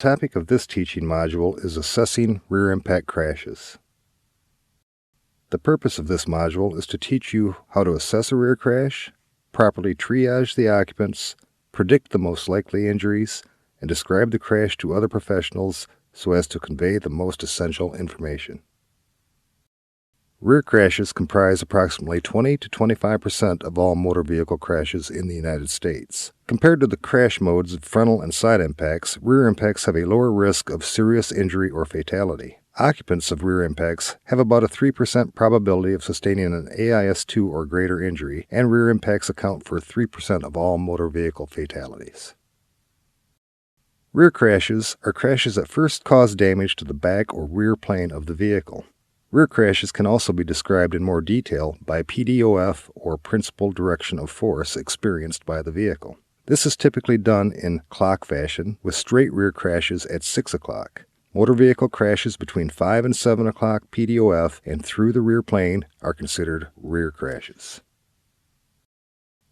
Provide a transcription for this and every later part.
topic of this teaching module is assessing rear impact crashes. The purpose of this module is to teach you how to assess a rear crash, properly triage the occupants, predict the most likely injuries, and describe the crash to other professionals so as to convey the most essential information. Rear crashes comprise approximately 20 to 25% of all motor vehicle crashes in the United States. Compared to the crash modes of frontal and side impacts, rear impacts have a lower risk of serious injury or fatality. Occupants of rear impacts have about a 3% probability of sustaining an AIS-2 or greater injury, and rear impacts account for 3% of all motor vehicle fatalities. Rear crashes are crashes that first cause damage to the back or rear plane of the vehicle. Rear crashes can also be described in more detail by PDOF, or principal direction of force, experienced by the vehicle. This is typically done in clock fashion, with straight rear crashes at 6 o'clock. Motor vehicle crashes between 5 and 7 o'clock PDOF and through the rear plane are considered rear crashes.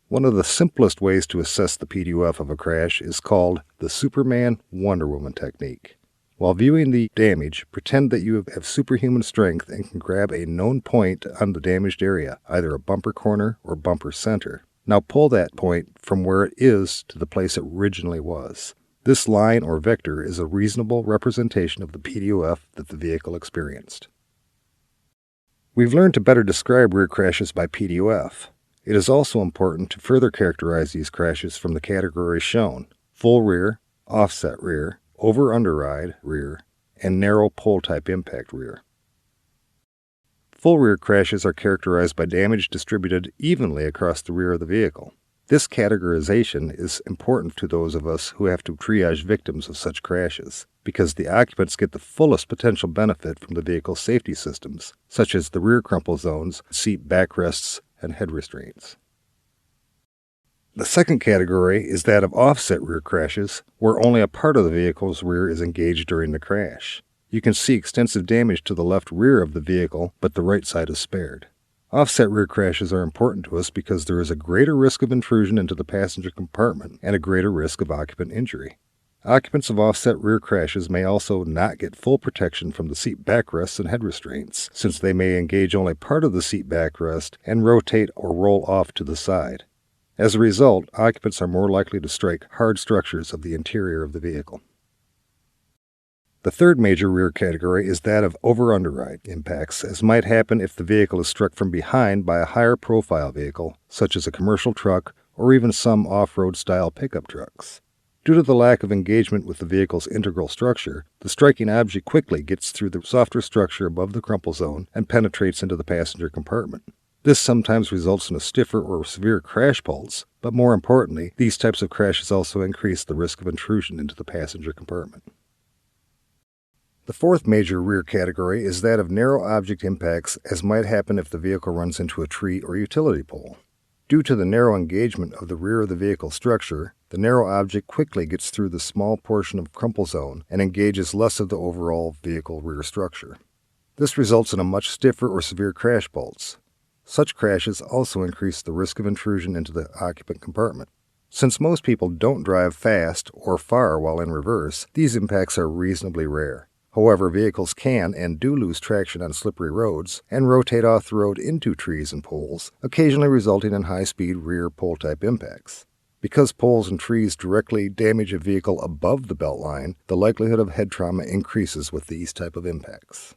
One of the simplest ways to assess the PDOF of a crash is called the Superman Wonder Woman technique. While viewing the damage, pretend that you have superhuman strength and can grab a known point on the damaged area, either a bumper corner or bumper center. Now pull that point from where it is to the place it originally was. This line or vector is a reasonable representation of the PDOF that the vehicle experienced. We've learned to better describe rear crashes by PDOF. It is also important to further characterize these crashes from the categories shown: full rear, offset rear, over-underride rear, and narrow pole-type impact rear. Full rear crashes are characterized by damage distributed evenly across the rear of the vehicle. This categorization is important to those of us who have to triage victims of such crashes, because the occupants get the fullest potential benefit from the vehicle's safety systems, such as the rear crumple zones, seat backrests, and head restraints. The second category is that of offset rear crashes, where only a part of the vehicle's rear is engaged during the crash. You can see extensive damage to the left rear of the vehicle, but the right side is spared. Offset rear crashes are important to us because there is a greater risk of intrusion into the passenger compartment and a greater risk of occupant injury. Occupants of offset rear crashes may also not get full protection from the seat backrests and head restraints, since they may engage only part of the seat backrest and rotate or roll off to the side. As a result, occupants are more likely to strike hard structures of the interior of the vehicle. The third major rear category is that of over-underride impacts, as might happen if the vehicle is struck from behind by a higher profile vehicle, such as a commercial truck or even some off-road style pickup trucks. Due to the lack of engagement with the vehicle's integral structure, the striking object quickly gets through the softer structure above the crumple zone and penetrates into the passenger compartment. This sometimes results in a stiffer or severe crash pulse, but more importantly, these types of crashes also increase the risk of intrusion into the passenger compartment. The fourth major rear category is that of narrow object impacts, as might happen if the vehicle runs into a tree or utility pole. Due to the narrow engagement of the rear of the vehicle structure, the narrow object quickly gets through the small portion of crumple zone and engages less of the overall vehicle rear structure. This results in a much stiffer or severe crash pulse. Such crashes also increase the risk of intrusion into the occupant compartment. Since most people don't drive fast or far while in reverse, these impacts are reasonably rare. However, vehicles can and do lose traction on slippery roads and rotate off the road into trees and poles, occasionally resulting in high-speed rear pole-type impacts. Because poles and trees directly damage a vehicle above the belt line, the likelihood of head trauma increases with these type of impacts.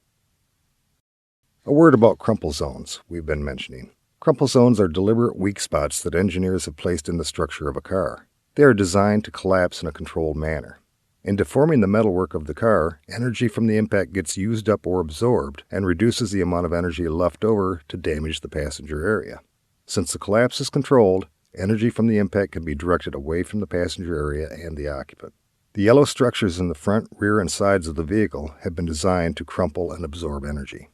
A word about crumple zones we've been mentioning. Crumple zones are deliberate weak spots that engineers have placed in the structure of a car. They are designed to collapse in a controlled manner. In deforming the metalwork of the car, energy from the impact gets used up or absorbed and reduces the amount of energy left over to damage the passenger area. Since the collapse is controlled, energy from the impact can be directed away from the passenger area and the occupant. The yellow structures in the front, rear, and sides of the vehicle have been designed to crumple and absorb energy.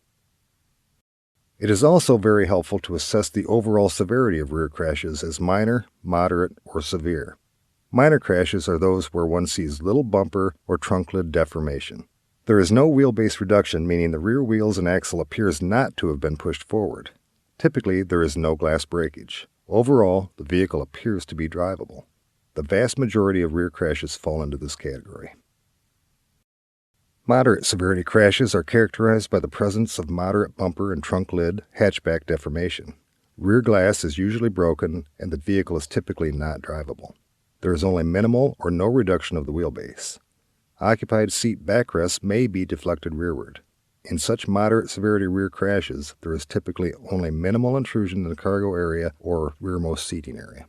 It is also very helpful to assess the overall severity of rear crashes as minor, moderate, or severe. Minor crashes are those where one sees little bumper or trunk lid deformation. There is no wheelbase reduction, meaning the rear wheels and axle appears not to have been pushed forward. Typically, there is no glass breakage. Overall, the vehicle appears to be drivable. The vast majority of rear crashes fall into this category. Moderate severity crashes are characterized by the presence of moderate bumper and trunk lid hatchback deformation. Rear glass is usually broken and the vehicle is typically not drivable. There is only minimal or no reduction of the wheelbase. Occupied seat backrests may be deflected rearward. In such moderate severity rear crashes, there is typically only minimal intrusion in the cargo area or rearmost seating area.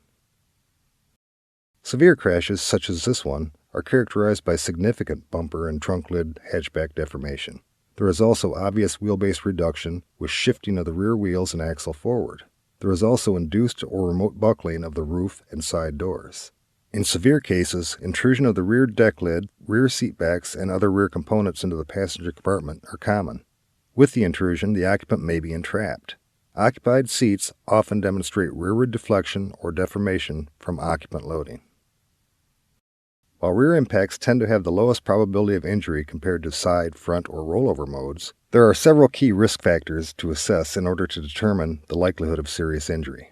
Severe crashes, such as this one, are characterized by significant bumper and trunk lid hatchback deformation. There is also obvious wheelbase reduction with shifting of the rear wheels and axle forward. There is also induced or remote buckling of the roof and side doors. In severe cases, intrusion of the rear deck lid, rear seat backs, and other rear components into the passenger compartment are common. With the intrusion, the occupant may be entrapped. Occupied seats often demonstrate rearward deflection or deformation from occupant loading. While rear impacts tend to have the lowest probability of injury compared to side, front, or rollover modes, there are several key risk factors to assess in order to determine the likelihood of serious injury.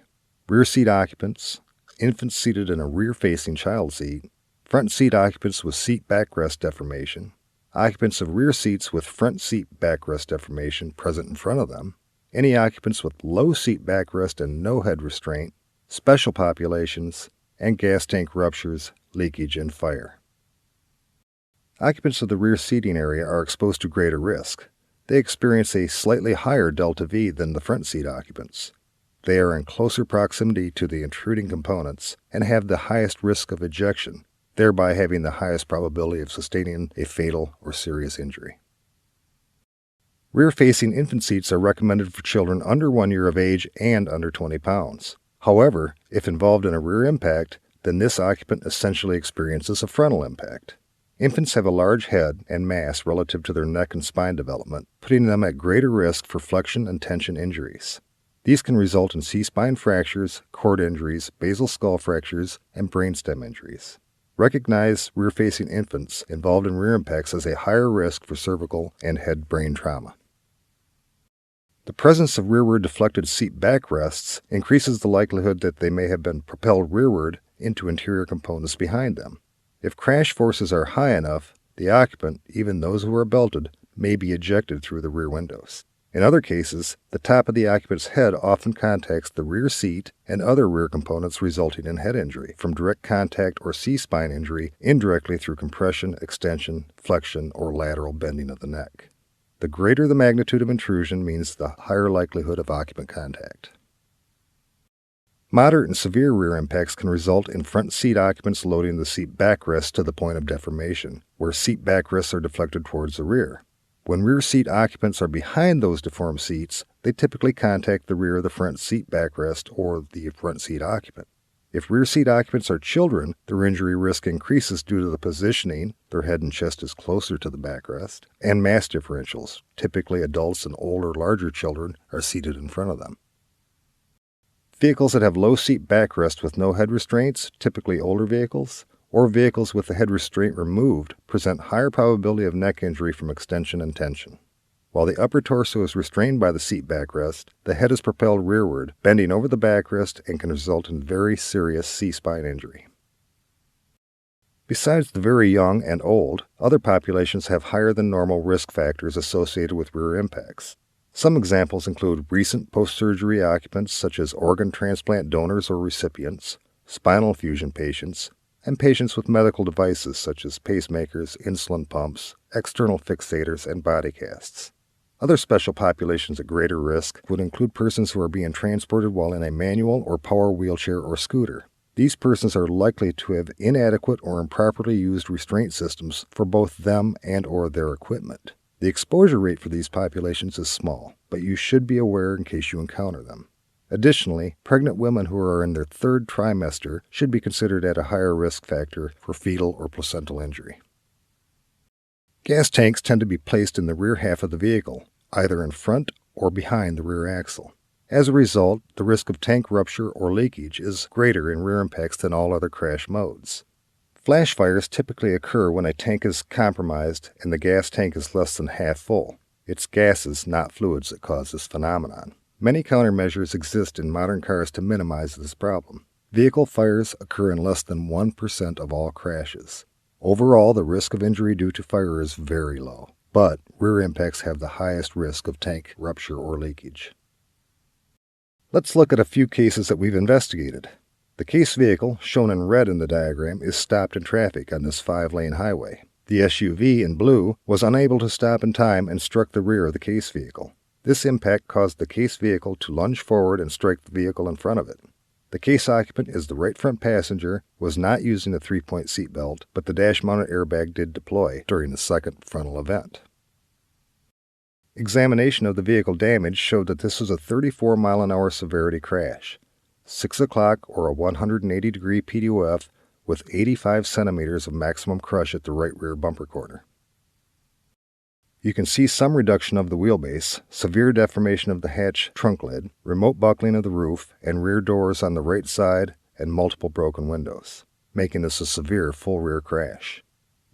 Rear seat occupants, infants seated in a rear-facing child seat, front seat occupants with seat backrest deformation, occupants of rear seats with front seat backrest deformation present in front of them, any occupants with low seat backrest and no head restraint, special populations, and gas tank ruptures, leakage, and fire. Occupants of the rear seating area are exposed to greater risk. They experience a slightly higher delta V than the front seat occupants. They are in closer proximity to the intruding components and have the highest risk of ejection, thereby having the highest probability of sustaining a fatal or serious injury. Rear-facing infant seats are recommended for children under 1 year of age and under 20 pounds. However, if involved in a rear impact, then this occupant essentially experiences a frontal impact. Infants have a large head and mass relative to their neck and spine development, putting them at greater risk for flexion and tension injuries. These can result in C-spine fractures, cord injuries, basal skull fractures, and brainstem injuries. Recognize rear-facing infants involved in rear impacts as a higher risk for cervical and head-brain trauma. The presence of rearward deflected seat backrests increases the likelihood that they may have been propelled rearward into interior components behind them. If crash forces are high enough, the occupant, even those who are belted, may be ejected through the rear windows. In other cases, the top of the occupant's head often contacts the rear seat and other rear components, resulting in head injury from direct contact or C-spine injury indirectly through compression, extension, flexion, or lateral bending of the neck. The greater the magnitude of intrusion means the higher likelihood of occupant contact. Moderate and severe rear impacts can result in front seat occupants loading the seat backrest to the point of deformation, where seat backrests are deflected towards the rear. When rear seat occupants are behind those deformed seats, they typically contact the rear of the front seat backrest or the front seat occupant. If rear seat occupants are children, their injury risk increases due to the positioning, their head and chest is closer to the backrest, and mass differentials. Typically, adults and older, larger children are seated in front of them. Vehicles that have low seat backrest with no head restraints, typically older vehicles, or vehicles with the head restraint removed, present higher probability of neck injury from extension and tension. While the upper torso is restrained by the seat backrest, the head is propelled rearward, bending over the backrest, and can result in very serious C-spine injury. Besides the very young and old, other populations have higher than normal risk factors associated with rear impacts. Some examples include recent post-surgery occupants such as organ transplant donors or recipients, spinal fusion patients, and patients with medical devices such as pacemakers, insulin pumps, external fixators, and body casts. Other special populations at greater risk would include persons who are being transported while in a manual or power wheelchair or scooter. These persons are likely to have inadequate or improperly used restraint systems for both them and or their equipment. The exposure rate for these populations is small, but you should be aware in case you encounter them. Additionally, pregnant women who are in their third trimester should be considered at a higher risk factor for fetal or placental injury. Gas tanks tend to be placed in the rear half of the vehicle, either in front or behind the rear axle. As a result, the risk of tank rupture or leakage is greater in rear impacts than all other crash modes. Flash fires typically occur when a tank is compromised and the gas tank is less than half full. It's gases, not fluids, that cause this phenomenon. Many countermeasures exist in modern cars to minimize this problem. Vehicle fires occur in less than 1% of all crashes. Overall, the risk of injury due to fire is very low. but rear impacts have the highest risk of tank rupture or leakage. Let's look at a few cases that we've investigated. The case vehicle, shown in red in the diagram, is stopped in traffic on this 5-lane highway. The SUV in blue was unable to stop in time and struck the rear of the case vehicle. This impact caused the case vehicle to lunge forward and strike the vehicle in front of it. The case occupant is the right front passenger, was not using a 3-point seatbelt, but the dash-mounted airbag did deploy during the second frontal event. Examination of the vehicle damage showed that this was a 34-mile-an-hour severity crash. 6 o'clock or a 180-degree PDOF with 85 centimeters of maximum crush at the right rear bumper corner. You can see some reduction of the wheelbase, severe deformation of the hatch trunk lid, remote buckling of the roof, and rear doors on the right side, and multiple broken windows, making this a severe full rear crash.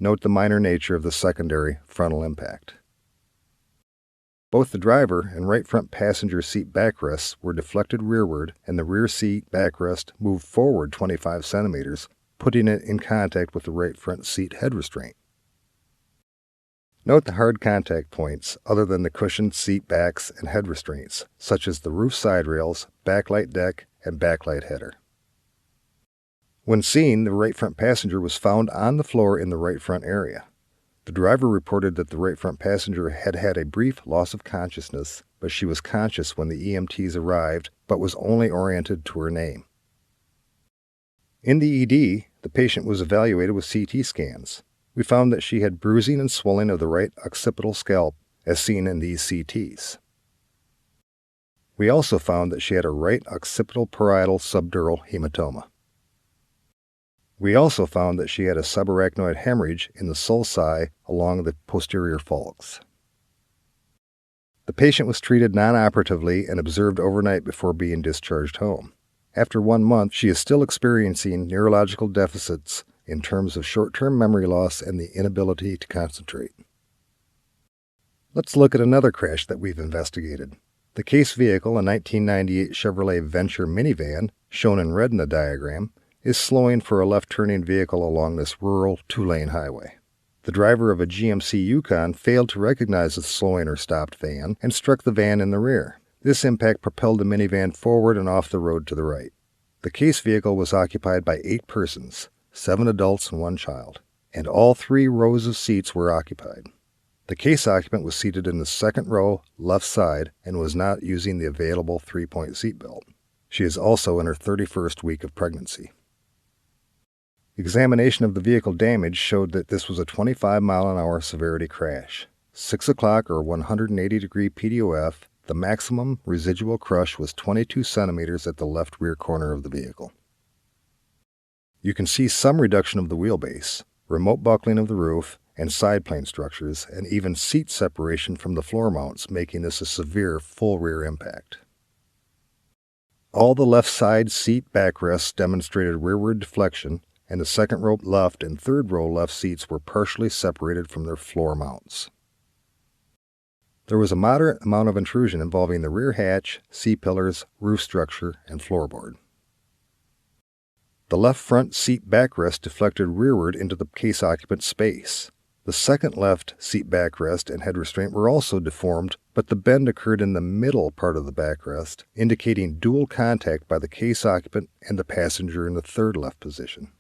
Note the minor nature of the secondary frontal impact. Both the driver and right front passenger seat backrests were deflected rearward, and the rear seat backrest moved forward 25 centimeters, putting it in contact with the right front seat head restraint. Note the hard contact points other than the cushioned seat backs and head restraints, such as the roof side rails, backlight deck, and backlight header. When seen, the right front passenger was found on the floor in the right front area. The driver reported that the right front passenger had had a brief loss of consciousness, but she was conscious when the EMTs arrived, but was only oriented to her name. In the ED, the patient was evaluated with CT scans. We found that she had bruising and swelling of the right occipital scalp, as seen in these CTs. We also found that she had a right occipital parietal subdural hematoma. We also found that she had a subarachnoid hemorrhage in the sulci along the posterior falx. The patient was treated non-operatively and observed overnight before being discharged home. After 1 month, she is still experiencing neurological deficits in terms of short-term memory loss and the inability to concentrate. Let's look at another crash that we've investigated. The case vehicle, a 1998 Chevrolet Venture minivan, shown in red in the diagram, is slowing for a left-turning vehicle along this rural 2-lane highway. The driver of a GMC Yukon failed to recognize the slowing or stopped van and struck the van in the rear. This impact propelled the minivan forward and off the road to the right. The case vehicle was occupied by 8 persons, 7 adults and 1 child, and all 3 rows of seats were occupied. The case occupant was seated in the second row, left side, and was not using the available 3-point seatbelt. She is also in her 31st week of pregnancy. Examination of the vehicle damage showed that this was a 25-mile-an-hour severity crash. 6 o'clock or 180-degree PDOF, the maximum residual crush was 22 centimeters at the left rear corner of the vehicle. You can see some reduction of the wheelbase, remote buckling of the roof, and side plane structures, and even seat separation from the floor mounts, making this a severe full rear impact. All the left side seat backrests demonstrated rearward deflection, and the second row left and third row left seats were partially separated from their floor mounts. There was a moderate amount of intrusion involving the rear hatch, C-pillars, roof structure, and floorboard. The left front seat backrest deflected rearward into the case occupant's space. The second left seat backrest and head restraint were also deformed, but the bend occurred in the middle part of the backrest, indicating dual contact by the case occupant and the passenger in the third left position.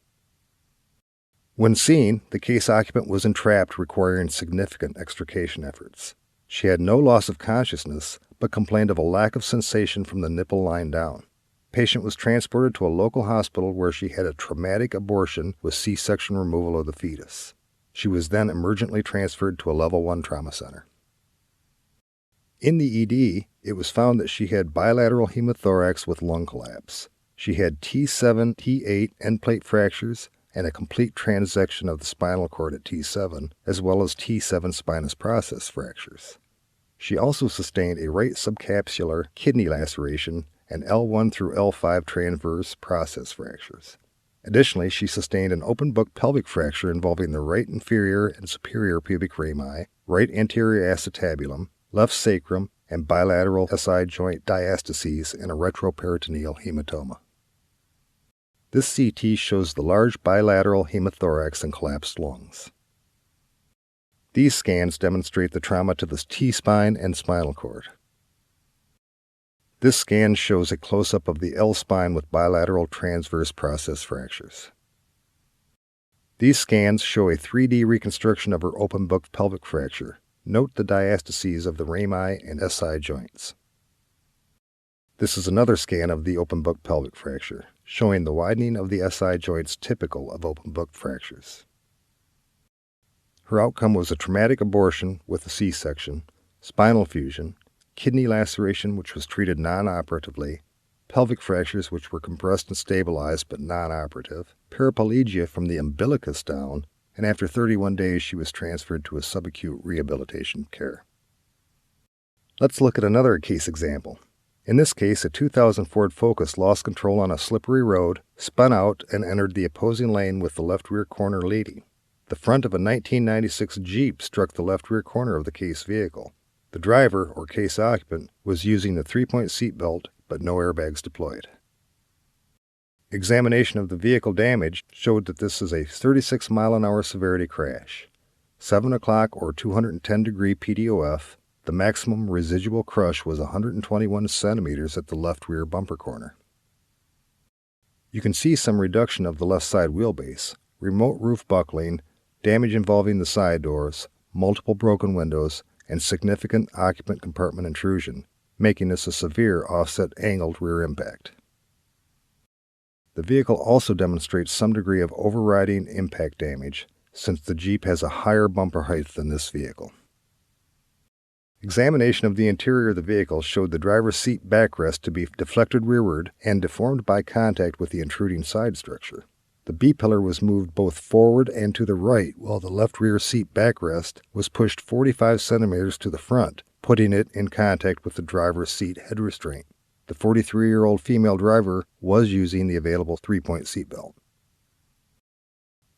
When seen, the case occupant was entrapped, requiring significant extrication efforts. She had no loss of consciousness, but complained of a lack of sensation from the nipple line down. Patient was transported to a local hospital where she had a traumatic abortion with C-section removal of the fetus. She was then emergently transferred to a level 1 trauma center. In the ED, it was found that she had bilateral hemothorax with lung collapse. She had T7, T8 end plate fractures, and a complete transection of the spinal cord at T7, as well as T7 spinous process fractures. She also sustained a right subcapsular kidney laceration and L1 through L5 transverse process fractures. Additionally, she sustained an open book pelvic fracture involving the right inferior and superior pubic rami, right anterior acetabulum, left sacrum, and bilateral SI joint diastases and a retroperitoneal hematoma. This CT shows the large bilateral hemothorax and collapsed lungs. These scans demonstrate the trauma to the T-spine and spinal cord. This scan shows a close-up of the L-spine with bilateral transverse process fractures. These scans show a 3D reconstruction of her open book pelvic fracture. Note the diastases of the rami and SI joints. This is another scan of the open book pelvic fracture, showing the widening of the SI joints typical of open book fractures. Her outcome was a traumatic abortion with a C-section, spinal fusion, kidney laceration which was treated non-operatively, pelvic fractures which were compressed and stabilized but non-operative, paraplegia from the umbilicus down, and after 31 days she was transferred to a subacute rehabilitation care. Let's look at another case example. In this case, a 2000 Ford Focus lost control on a slippery road, spun out, and entered the opposing lane with the left rear corner leading. The front of a 1996 Jeep struck the left rear corner of the case vehicle. The driver, or case occupant, was using the 3-point seatbelt, but no airbags deployed. Examination of the vehicle damage showed that this is a 36 mile-an-hour severity crash. 7 o'clock or 210 degree PDOF, the maximum residual crush was 121 centimeters at the left rear bumper corner. You can see some reduction of the left side wheelbase, remote roof buckling, damage involving the side doors, multiple broken windows, and significant occupant compartment intrusion, making this a severe offset angled rear impact. The vehicle also demonstrates some degree of overriding impact damage, since the Jeep has a higher bumper height than this vehicle. Examination of the interior of the vehicle showed the driver's seat backrest to be deflected rearward and deformed by contact with the intruding side structure. The B-pillar was moved both forward and to the right, while the left rear seat backrest was pushed 45 centimeters to the front, putting it in contact with the driver's seat head restraint. The 43-year-old female driver was using the available 3-point seatbelt.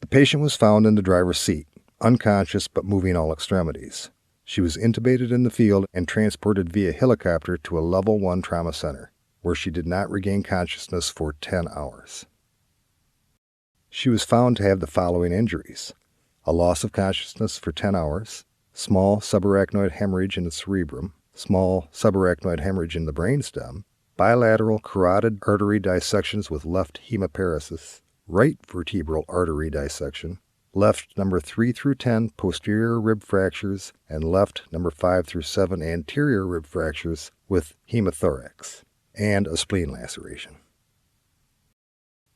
The patient was found in the driver's seat, unconscious but moving all extremities. She was intubated in the field and transported via helicopter to a Level 1 trauma center, where she did not regain consciousness for 10 hours. She was found to have the following injuries: a loss of consciousness for 10 hours, small subarachnoid hemorrhage in the cerebrum, small subarachnoid hemorrhage in the brainstem, bilateral carotid artery dissections with left hemiparesis, right vertebral artery dissection, left number 3 through 10 posterior rib fractures, and left number 5 through 7 anterior rib fractures with hemothorax, and a spleen laceration.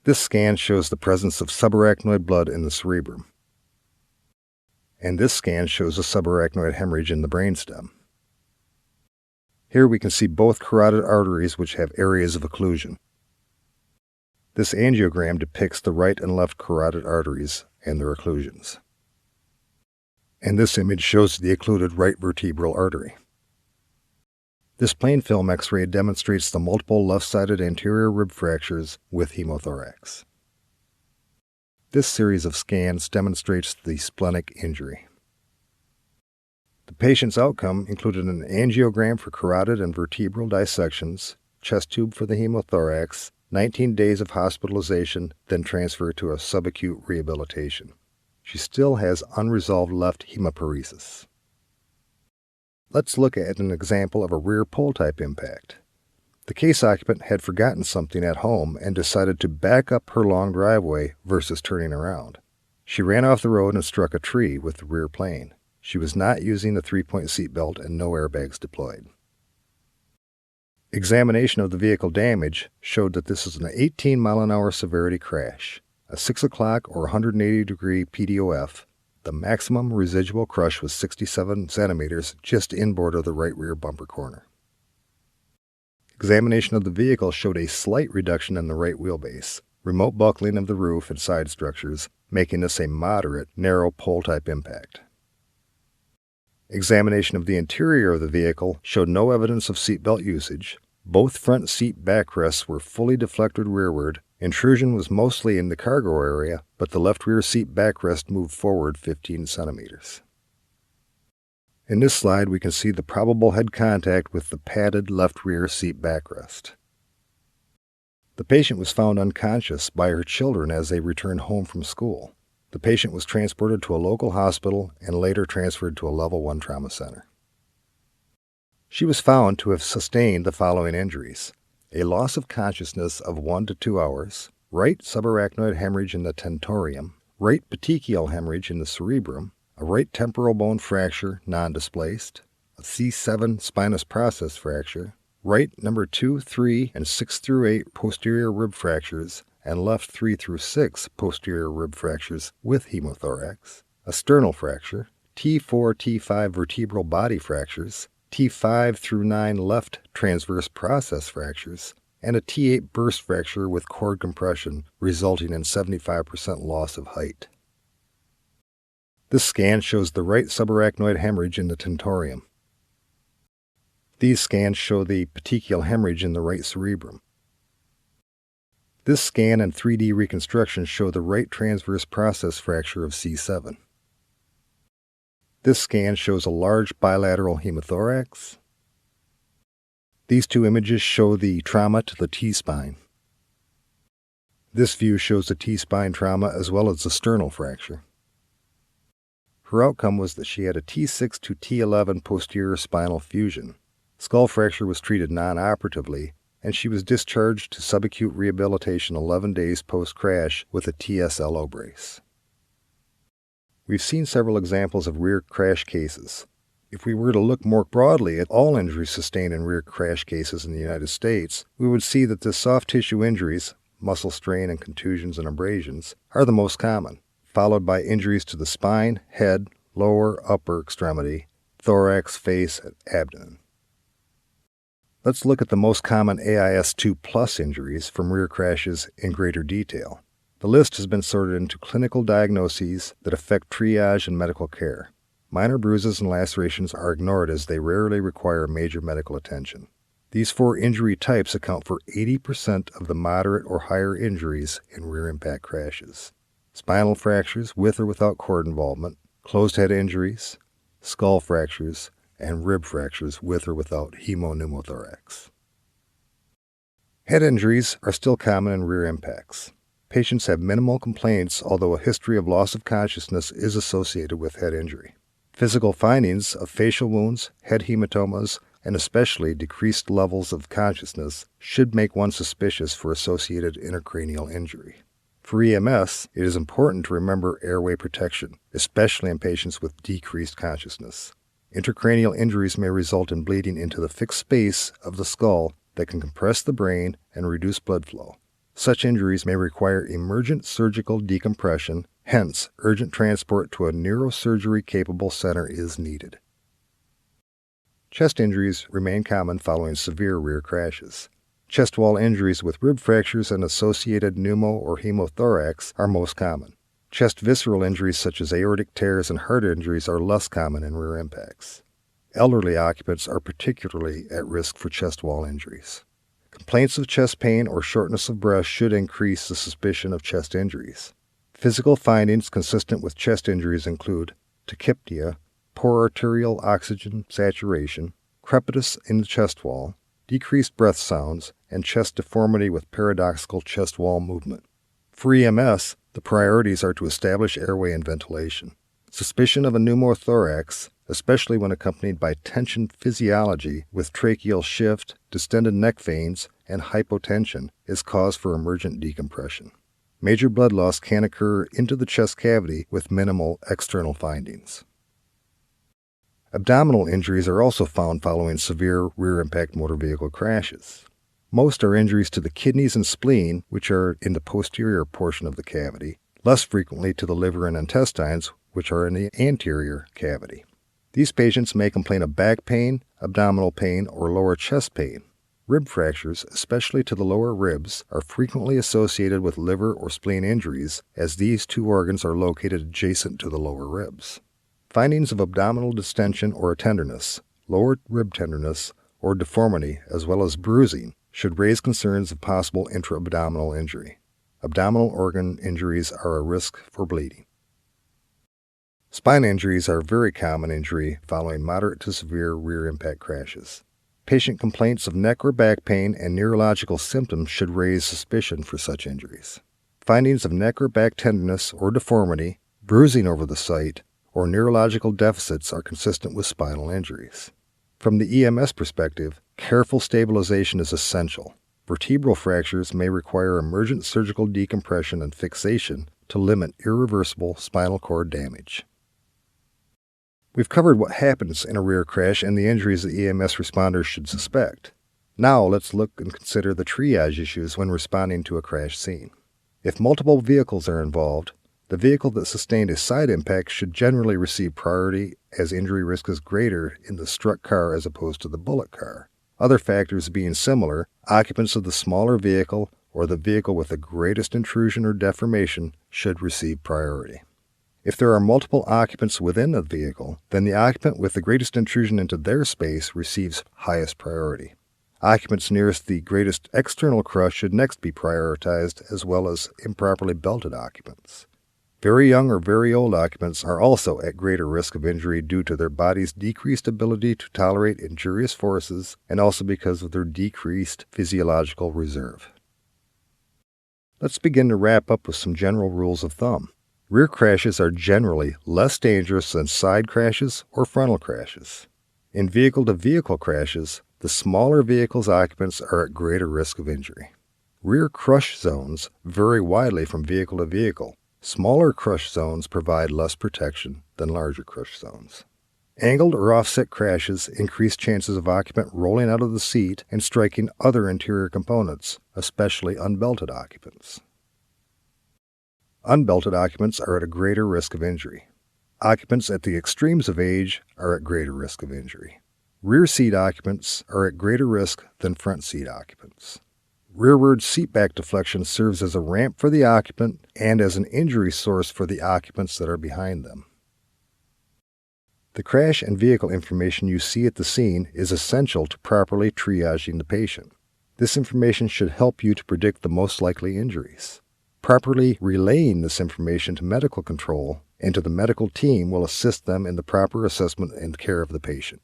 This scan shows the presence of subarachnoid blood in the cerebrum, and this scan shows a subarachnoid hemorrhage in the brainstem. Here we can see both carotid arteries which have areas of occlusion. This angiogram depicts the right and left carotid arteries and their occlusions. And this image shows the occluded right vertebral artery. This plain film X-ray demonstrates the multiple left-sided anterior rib fractures with hemothorax. This series of scans demonstrates the splenic injury. The patient's outcome included an angiogram for carotid and vertebral dissections, chest tube for the hemothorax, 19 days of hospitalization, then transfer to a subacute rehabilitation. She still has unresolved left hemiparesis. Let's look at an example of a rear pull-type impact. The case occupant had forgotten something at home and decided to back up her long driveway versus turning around. She ran off the road and struck a tree with the rear plane. She was not using the 3-point seatbelt and no airbags deployed. Examination of the vehicle damage showed that this is an 18 mile-an-hour severity crash, a 6 o'clock or 180 degree PDOF. The maximum residual crush was 67 centimeters just inboard of the right rear bumper corner. Examination of the vehicle showed a slight reduction in the right wheelbase, remote buckling of the roof and side structures, making this a moderate, narrow pull-type impact. Examination of the interior of the vehicle showed no evidence of seatbelt usage. Both front seat backrests were fully deflected rearward. Intrusion was mostly in the cargo area, but the left rear seat backrest moved forward 15 centimeters. In this slide, we can see the probable head contact with the padded left rear seat backrest. The patient was found unconscious by her children as they returned home from school. The patient was transported to a local hospital and later transferred to a Level 1 trauma center. She was found to have sustained the following injuries: a loss of consciousness of 1 to 2 hours, right subarachnoid hemorrhage in the tentorium, right petechial hemorrhage in the cerebrum, a right temporal bone fracture non-displaced, a C7 spinous process fracture, right number 2, 3, and 6 through 8 posterior rib fractures, and left 3 through 6 posterior rib fractures with hemothorax, a sternal fracture, T4, T5 vertebral body fractures, T5 through 9 left transverse process fractures, and a T8 burst fracture with cord compression, resulting in 75% loss of height. This scan shows the right subarachnoid hemorrhage in the tentorium. These scans show the petechial hemorrhage in the right cerebrum. This scan and 3D reconstruction show the right transverse process fracture of C7. This scan shows a large bilateral hemothorax. These two images show the trauma to the T-spine. This view shows the T-spine trauma as well as the sternal fracture. Her outcome was that she had a T6 to T11 posterior spinal fusion. Skull fracture was treated non-operatively, and she was discharged to subacute rehabilitation 11 days post-crash with a TSLO brace. We've seen several examples of rear crash cases. If we were to look more broadly at all injuries sustained in rear crash cases in the United States, we would see that the soft tissue injuries, muscle strain and contusions and abrasions, are the most common, followed by injuries to the spine, head, lower, upper extremity, thorax, face, and abdomen. Let's look at the most common AIS-2 plus injuries from rear crashes in greater detail. The list has been sorted into clinical diagnoses that affect triage and medical care. Minor bruises and lacerations are ignored as they rarely require major medical attention. These 4 injury types account for 80% of the moderate or higher injuries in rear impact crashes: spinal fractures with or without cord involvement, closed head injuries, skull fractures, and rib fractures with or without hemopneumothorax. Head injuries are still common in rear impacts. Patients have minimal complaints, although a history of loss of consciousness is associated with head injury. Physical findings of facial wounds, head hematomas, and especially decreased levels of consciousness should make one suspicious for associated intracranial injury. For EMS, it is important to remember airway protection, especially in patients with decreased consciousness. Intracranial injuries may result in bleeding into the fixed space of the skull that can compress the brain and reduce blood flow. Such injuries may require emergent surgical decompression, hence, urgent transport to a neurosurgery-capable center is needed. Chest injuries remain common following severe rear crashes. Chest wall injuries with rib fractures and associated pneumo or hemothorax are most common. Chest visceral injuries such as aortic tears and heart injuries are less common in rear impacts. Elderly occupants are particularly at risk for chest wall injuries. Complaints of chest pain or shortness of breath should increase the suspicion of chest injuries. Physical findings consistent with chest injuries include tachypnea, poor arterial oxygen saturation, crepitus in the chest wall, decreased breath sounds, and chest deformity with paradoxical chest wall movement. For EMS, the priorities are to establish airway and ventilation. Suspicion of a pneumothorax, especially when accompanied by tension physiology with tracheal shift, distended neck veins, and hypotension, is cause for emergent decompression. Major blood loss can occur into the chest cavity with minimal external findings. Abdominal injuries are also found following severe rear-impact motor vehicle crashes. Most are injuries to the kidneys and spleen, which are in the posterior portion of the cavity, less frequently to the liver and intestines, which are in the anterior cavity. These patients may complain of back pain, abdominal pain, or lower chest pain. Rib fractures, especially to the lower ribs, are frequently associated with liver or spleen injuries, as these two organs are located adjacent to the lower ribs. Findings of abdominal distension or tenderness, lower rib tenderness, or deformity, as well as bruising, should raise concerns of possible intra-abdominal injury. Abdominal organ injuries are a risk for bleeding. Spine injuries are a very common injury following moderate to severe rear impact crashes. Patient complaints of neck or back pain and neurological symptoms should raise suspicion for such injuries. Findings of neck or back tenderness or deformity, bruising over the site, or neurological deficits are consistent with spinal injuries. From the EMS perspective, careful stabilization is essential. Vertebral fractures may require emergent surgical decompression and fixation to limit irreversible spinal cord damage. We've covered what happens in a rear crash and the injuries that EMS responders should suspect. Now let's look and consider the triage issues when responding to a crash scene. If multiple vehicles are involved, the vehicle that sustained a side impact should generally receive priority as injury risk is greater in the struck car as opposed to the bullet car. Other factors being similar, occupants of the smaller vehicle or the vehicle with the greatest intrusion or deformation should receive priority. If there are multiple occupants within the vehicle, then the occupant with the greatest intrusion into their space receives highest priority. Occupants nearest the greatest external crush should next be prioritized, as well as improperly belted occupants. Very young or very old occupants are also at greater risk of injury due to their body's decreased ability to tolerate injurious forces and also because of their decreased physiological reserve. Let's begin to wrap up with some general rules of thumb. Rear crashes are generally less dangerous than side crashes or frontal crashes. In vehicle-to-vehicle crashes, the smaller vehicle's occupants are at greater risk of injury. Rear crush zones vary widely from vehicle to vehicle. Smaller crush zones provide less protection than larger crush zones. Angled or offset crashes increase chances of occupant rolling out of the seat and striking other interior components, especially unbelted occupants. Unbelted occupants are at a greater risk of injury. Occupants at the extremes of age are at greater risk of injury. Rear seat occupants are at greater risk than front seat occupants. Rearward seatback deflection serves as a ramp for the occupant and as an injury source for the occupants that are behind them. The crash and vehicle information you see at the scene is essential to properly triaging the patient. This information should help you to predict the most likely injuries. Properly relaying this information to medical control and to the medical team will assist them in the proper assessment and care of the patient.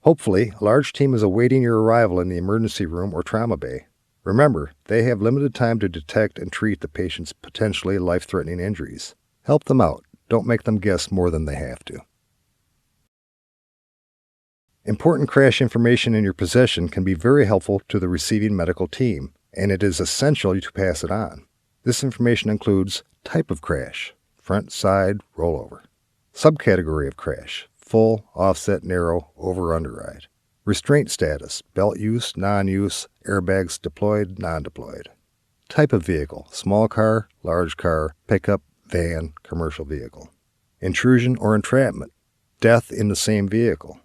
Hopefully, a large team is awaiting your arrival in the emergency room or trauma bay. Remember, they have limited time to detect and treat the patient's potentially life-threatening injuries. Help them out. Don't make them guess more than they have to. Important crash information in your possession can be very helpful to the receiving medical team, and it is essential to pass it on. This information includes type of crash, front, side, rollover, subcategory of crash, full, offset, narrow, over, under ride, restraint status, belt use, non-use, airbags deployed, non-deployed, type of vehicle, small car, large car, pickup, van, commercial vehicle, intrusion or entrapment, death in the same vehicle,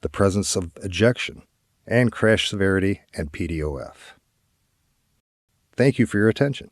the presence of ejection, and crash severity and PDOF. Thank you for your attention.